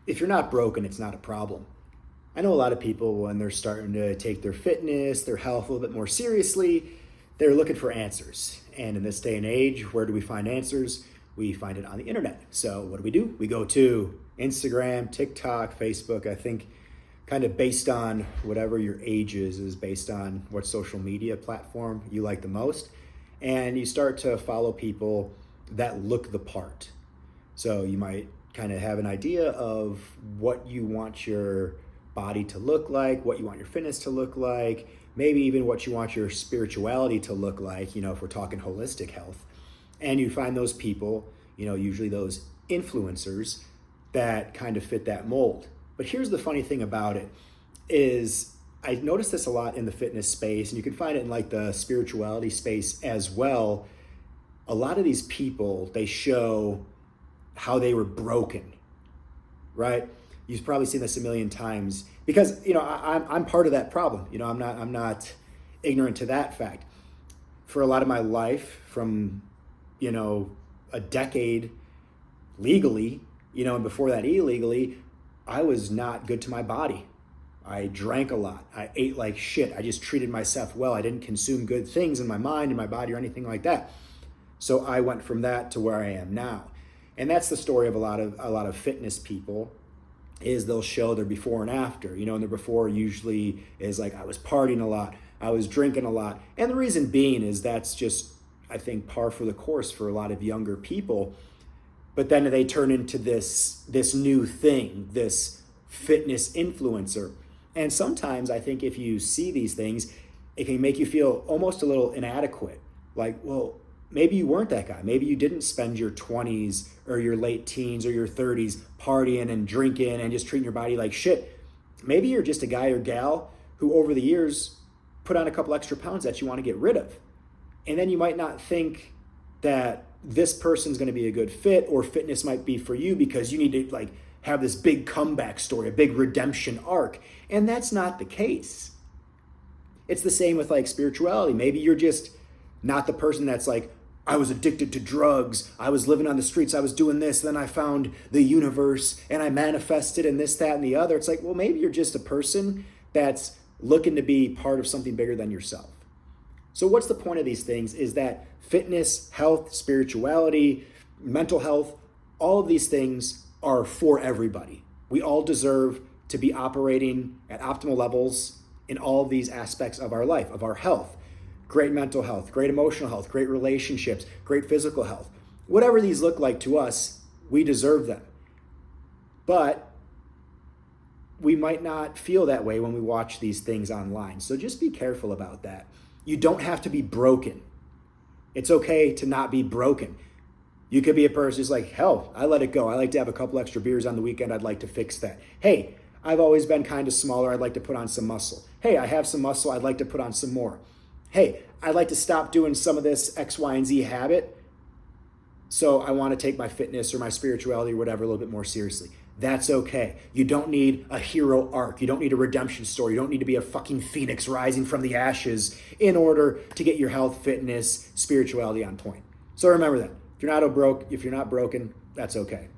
if you're not broken, it's not a problem. I know a lot of people, when they're starting to take their fitness, their health a little bit more seriously, they're looking for answers. And in this day and age, where do we find answers? We find it on the internet. So what do? We go to Instagram, TikTok, Facebook. I think kind of based on whatever your age is based on what social media platform you like the most. And you start to follow people that look the part. So you might kind of have an idea of what you want your body to look like, what you want your fitness to look like, maybe even what you want your spirituality to look like, if we're talking holistic health. And you find those people, usually those influencers that kind of fit that mold. But here's the funny thing about it is I noticed this a lot in the fitness space, and you can find it in like the spirituality space as well. A lot of these people, they show how they were broken, right? You've probably seen this a million times because, I'm part of that problem. I'm not ignorant to that fact. For a lot of my life, from, a decade legally, and before that illegally, I was not good to my body. I drank a lot. I ate like shit. I just treated myself well. I didn't consume good things in my mind and my body or anything like that. So I went from that to where I am now. And that's the story of a lot of fitness people, is they'll show their before and after, and their before usually is like, I was partying a lot, I was drinking a lot. And the reason being is that's just, I think, par for the course for a lot of younger people. But then they turn into this new thing, this fitness influencer. And sometimes I think if you see these things, it can make you feel almost a little inadequate. Like, well, maybe you weren't that guy. Maybe you didn't spend your 20s or your late teens or your 30s partying and drinking and just treating your body like shit. Maybe you're just a guy or gal who over the years put on a couple extra pounds that you want to get rid of. And then you might not think that this person's going to be a good fit, or fitness might be for you because you need to have this big comeback story, a big redemption arc. And that's not the case. It's the same with spirituality. Maybe you're just not the person that's like, I was addicted to drugs, I was living on the streets, I was doing this, then I found the universe and I manifested and this, that, and the other. It's like, well, maybe you're just a person that's looking to be part of something bigger than yourself. So what's the point of these things is that fitness, health, spirituality, mental health, all of these things are for everybody. We all deserve to be operating at optimal levels in all of these aspects of our life, of our health. Great mental health, great emotional health, great relationships, great physical health. Whatever these look like to us, we deserve them. But we might not feel that way when we watch these things online. So just be careful about that. You don't have to be broken. It's okay to not be broken. You could be a person who's like, hell, I let it go. I like to have a couple extra beers on the weekend. I'd like to fix that. Hey, I've always been kind of smaller. I'd like to put on some muscle. Hey, I have some muscle. I'd like to put on some more. Hey, I'd like to stop doing some of this X, Y, and Z habit. So I want to take my fitness or my spirituality or whatever a little bit more seriously. That's okay. You don't need a hero arc. You don't need a redemption story. You don't need to be a fucking phoenix rising from the ashes in order to get your health, fitness, spirituality on point. So remember that. If you're not broken, that's okay.